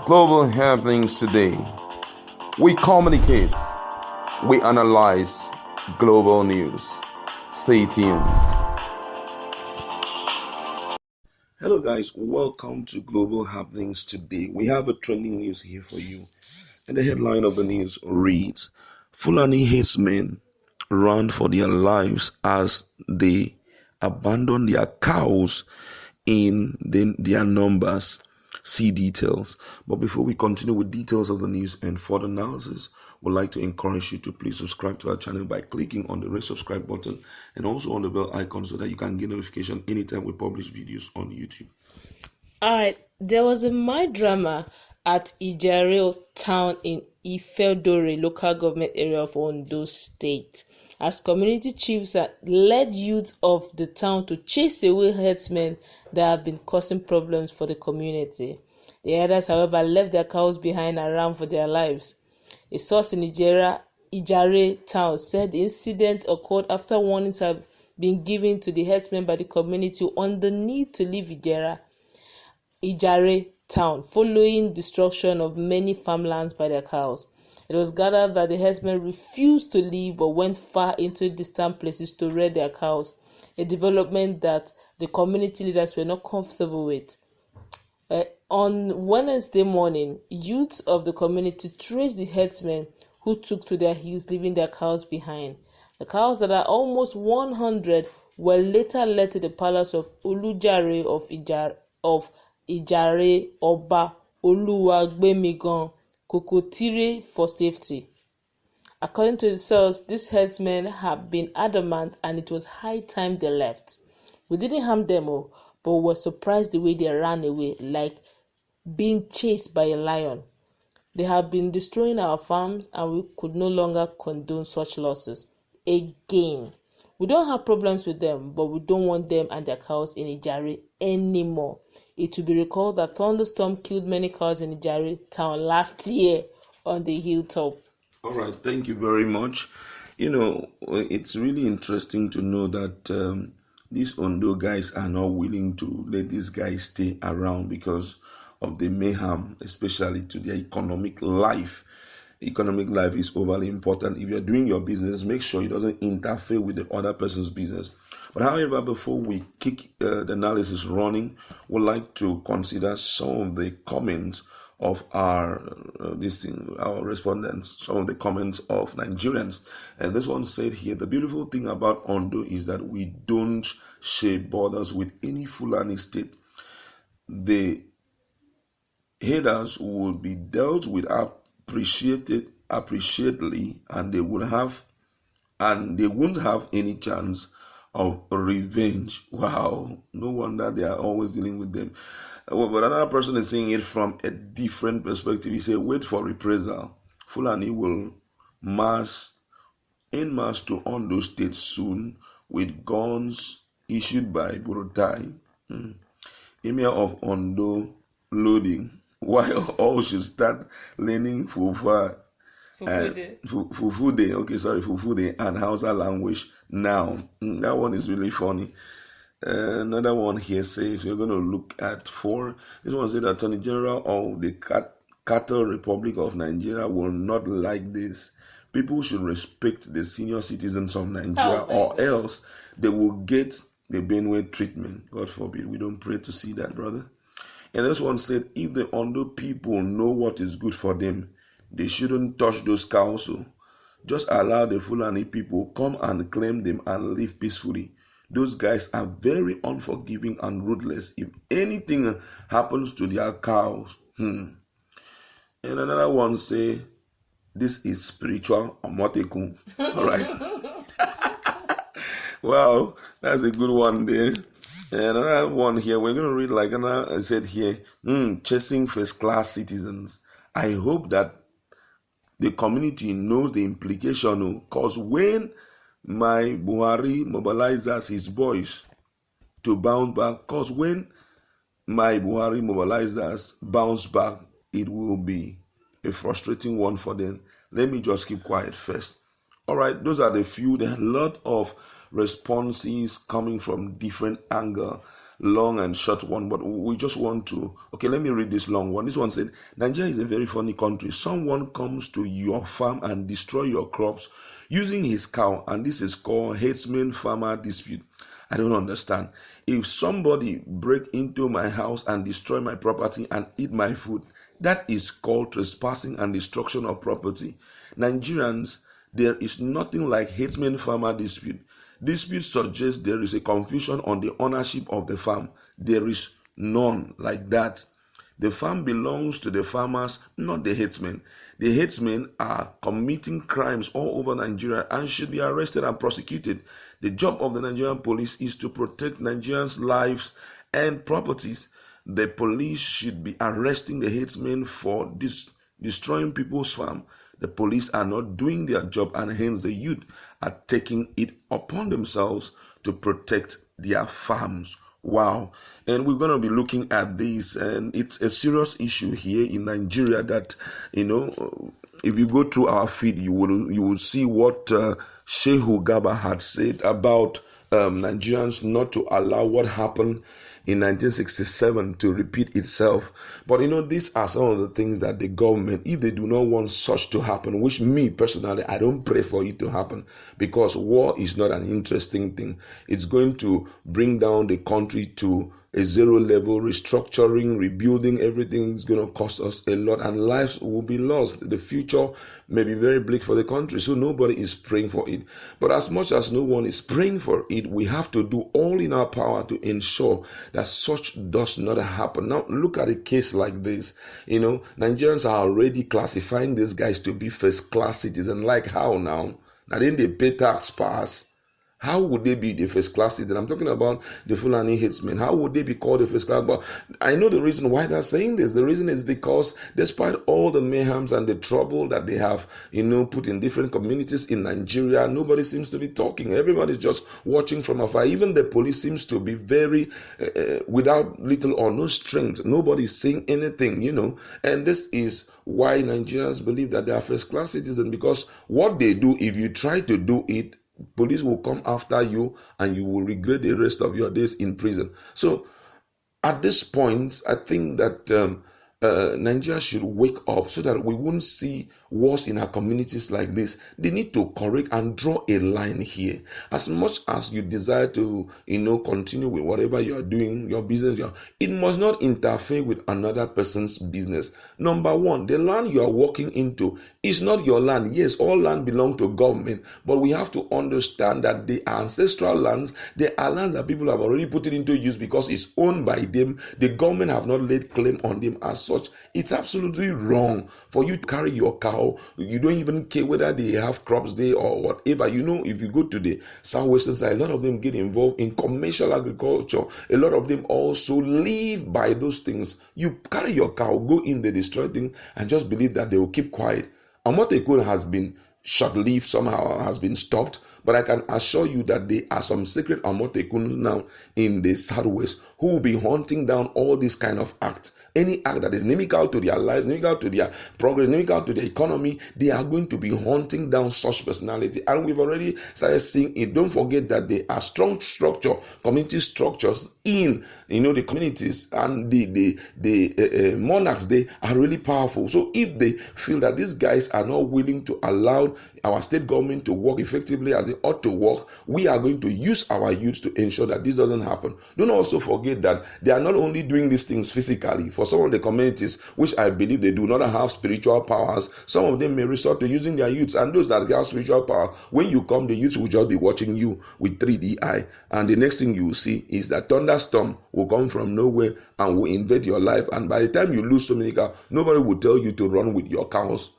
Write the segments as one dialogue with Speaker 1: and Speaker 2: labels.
Speaker 1: Global happenings today. We communicate, we analyze global news. Stay tuned. Hello, guys. Welcome to Global Happenings Today. We have a trending news here for you. And the headline of the news reads Fulani Herdsmen run for their lives as they abandon their cows in their numbers. See details. But before we continue with details of the news and further analysis, we'd like to encourage you to please subscribe to our channel by clicking on the red subscribe button and also on the bell icon so that you can get notification anytime we publish videos on YouTube.
Speaker 2: All right, there was a mild drama at Ijare town in Ifedore local government area of Ondo State, as community chiefs led youth of the town to chase away herdsmen that have been causing problems for the community. The herders, however, left their cows behind and ran for their lives. A source in Ijare town said the incident occurred after warnings have been given to the herdsmen by the community on the need to leave Ijare town following destruction of many farmlands by their cows. It was gathered that the herdsmen refused to leave but went far into distant places to rear their cows, a development that the community leaders were not comfortable with. On Wednesday morning, youths of the community traced the herdsmen who took to their heels, leaving their cows behind. The cows, that are almost 100, were later led to the palace of Olujare of Ijare Oba Oluwagbemigan Kokotire for safety. According to the source, these herdsmen have been adamant and it was high time they left. We didn't harm them all, but were surprised the way they ran away, like being chased by a lion. They have been destroying our farms and we could no longer condone such losses. Again, we don't have problems with them, but we don't want them and their cows in Ijare anymore. It will be recalled that thunderstorm killed many cows in Ijare town last year on the hilltop.
Speaker 1: All right, thank you very much. It's really interesting to know that these Ondo guys are not willing to let these guys stay around because of the mayhem, especially to their economic life. Economic life is overly important. If you're doing your business, make sure it doesn't interfere with the other person's business. But however, before we kick the analysis running, we'd like to consider some of the comments of our respondents, some of the comments of Nigerians. And this one said here, the beautiful thing about Ondo is that we don't share borders with any Fulani state. The haters would be dealt with appreciately, and they won't have any chance of revenge. Wow, no wonder they are always dealing with them. But another person is seeing it from a different perspective. He said, wait for reprisal. Fulani will en masse to Ondo State soon with guns issued by Burutai, Emir of Ondo, loading, while all should start learning Fufude and Hausa language now. That one is really funny. Another one here says we're going to look at 4. This one said Attorney General of the Cattle Republic of Nigeria will not like this. People should respect the senior citizens of Nigeria, or else they will get the Benue treatment. God forbid. We don't pray to see that, brother. And this one said, if the Ondo people know what is good for them, they shouldn't touch those cows. So just allow the Fulani people come and claim them and live peacefully. Those guys are very unforgiving and ruthless. If anything happens to their cows, And another one say, this is spiritual amotekun. All right. Wow, that's a good one there. And another one here, we're going to read like I said here, chasing first-class citizens. I hope that the community knows the implication, because when my Buhari mobilizes his boys to bounce back, bounce back, it will be a frustrating one for them. Let me just keep quiet first. All right, those are the few. There are a lot of responses coming from different angles. long and short one, but we just want to, okay, let me read this long one. This one said, Nigeria is a very funny country. Someone comes to your farm and destroy your crops using his cow, and this is called herdsman farmer dispute. I don't understand. If somebody break into my house and destroy my property and eat my food, that is called trespassing and destruction of property. Nigerians, there is nothing like herdsman farmer dispute. Dispute suggests there is a confusion on the ownership of the farm. There is none like that. The farm belongs to the farmers, not the herdsmen. The herdsmen are committing crimes all over Nigeria and should be arrested and prosecuted. The job of the Nigerian police is to protect Nigerians' lives and properties. The police should be arresting the herdsmen for destroying people's farm. The police are not doing their job, and hence the youth are taking it upon themselves to protect their farms. Wow. And we're going to be looking at this, and it's a serious issue here in Nigeria that, if you go through our feed, you will see what Shehu Gaba had said about Nigerians not to allow what happened in 1967 to repeat itself. But these are some of the things that the government, if they do not want such to happen, which me personally, I don't pray for it to happen, because war is not an interesting thing. It's going to bring down the country to a zero level. Restructuring, rebuilding, everything is going to cost us a lot, and lives will be lost. The future may be very bleak for the country, so nobody is praying for it. But as much as no one is praying for it, we have to do all in our power to ensure that such does not happen. Now, look at a case like this. Nigerians are already classifying these guys to be first-class citizens. Like how now? Now, then they pay tax pass. How would they be the first class citizen? I'm talking about the Fulani Herdsmen. How would they be called the first class? But I know the reason why they're saying this. The reason is because despite all the mayhems and the trouble that they have, put in different communities in Nigeria, nobody seems to be talking. Everybody's just watching from afar. Even the police seems to be very, without little or no strength. Nobody's saying anything, And this is why Nigerians believe that they are first class citizens, because what they do, if you try to do it, police will come after you and you will regret the rest of your days in prison. So at this point, I think that Nigeria should wake up so that we won't see wars in our communities like this. They need to correct and draw a line here. As much as you desire to, continue with whatever you are doing, your business, it must not interfere with another person's business. Number one, the land you are walking into is not your land. Yes, all land belongs to government, but we have to understand that the ancestral lands, they are lands that people have already put it into use because it's owned by them. The government have not laid claim on them as such. It's absolutely wrong for you to carry your cow. You don't even care whether they have crops there or whatever. If you go to the southwestern side, a lot of them get involved in commercial agriculture. A lot of them also live by those things. You carry your cow, go in, they destroy things, and just believe that they will keep quiet. And what they could has been short-lived, somehow has been stopped. But I can assure you that there are some secret Amotekun now in the southwest who will be hunting down all these kind of acts. Any act that is inimical to their lives, inimical to their progress, inimical to their economy, they are going to be hunting down such personality. And we've already started seeing it. Don't forget that there are strong community structures in the communities, and the monarchs, they are really powerful. So if they feel that these guys are not willing to allow our state government to work effectively as they ought to work, we are going to use our youth to ensure that this doesn't happen. Don't also forget that they are not only doing these things physically. For some of the communities, which I believe they do not have spiritual powers, some of them may resort to using their youths. And those that have spiritual power, when you come, the youth will just be watching you with 3D eye. And the next thing you will see is that thunderstorm will come from nowhere and will invade your life. And by the time you lose so many cows, nobody will tell you to run with your cows.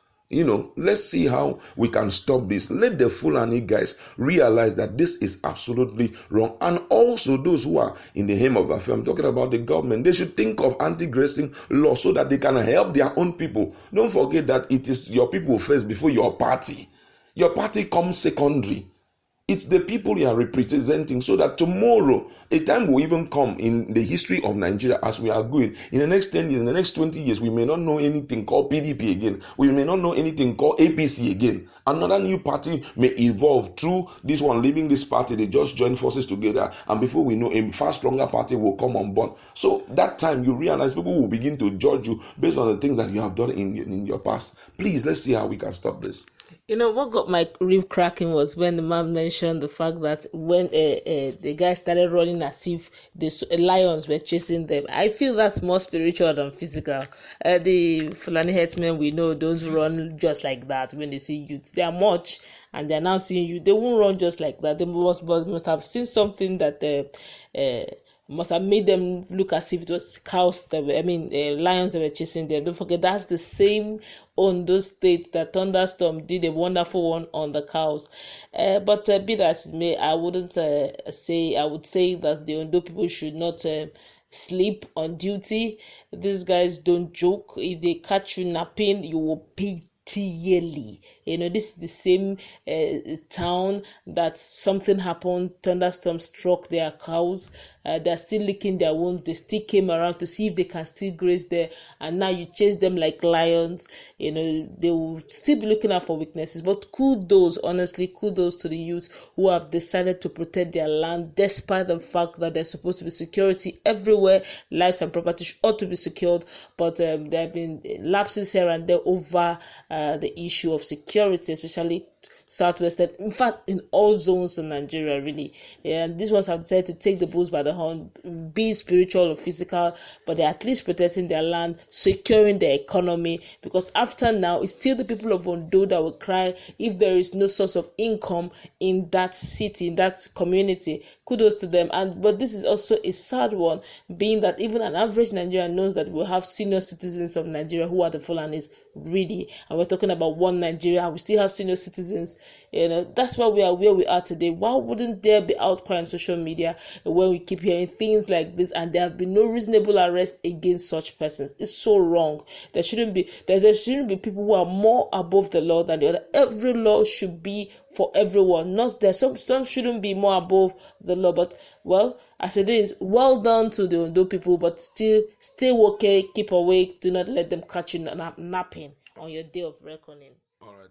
Speaker 1: Let's see how we can stop this. Let the Fulani guys realize that this is absolutely wrong. And also those who are in the hem of affair, I'm talking about the government, they should think of anti-grazing law so that they can help their own people. Don't forget that it is your people first before your party. Your party comes secondary. It's the people you are representing, so that tomorrow a time will even come in the history of Nigeria as we are going. In the next 10 years, in the next 20 years, we may not know anything called PDP again. We may not know anything called APC again. Another new party may evolve through this one leaving this party. They just join forces together, and before we know, a far stronger party will come on board. So that time you realize people will begin to judge you based on the things that you have done in your past. Please, let's see how we can stop this.
Speaker 2: You know, what got my rib cracking was when the man mentioned the fact that when the guy started running as if the lions were chasing them. I feel that's more spiritual than physical. The Fulani Herdsmen, we know, don't run just like that when they see youth. They are much, and they are now seeing you. They won't run just like that. They must have seen something that must have made them look as if it was cows lions that were chasing them. Don't forget, that's the same on those states that Thunderstorm did a wonderful one on the cows. But be that as it may, I would say that the Ondo people should not sleep on duty. These guys don't joke. If they catch you napping, you will pay yearly. You know, this is the same town that something happened, thunderstorm struck their cows. They're still licking their wounds. They still came around to see if they can still graze there, and now you chase them like lions. You know, they will still be looking out for weaknesses. But kudos, honestly, kudos to the youth who have decided to protect their land despite the fact that there's supposed to be security everywhere. Lives and property ought to be secured, but there have been lapses here and there over the issue of security, especially southwestern, in fact in all zones in Nigeria, really. And these ones have decided to take the bulls by the horn, be spiritual or physical, but they're at least protecting their land, securing their economy, because after now it's still the people of Ondo that will cry if there is no source of income in that city, in that community. Kudos to them. But this is also a sad one, being that even an average Nigerian knows that we'll have senior citizens of Nigeria who are the Fulanis, really, and we're talking about one Nigeria, and we still have senior citizens. You know, that's why we are where we are today. Why wouldn't there be outcry on social media when we keep hearing things like this and there have been no reasonable arrest against such persons? It's so wrong. There shouldn't be people who are more above the law than the other. Every law should be for everyone. Not there some shouldn't be more above the law, but well, as it is, well done to the Ondo people, but still stay okay, keep awake, do not let them catch you napping on your day of reckoning.
Speaker 1: All right.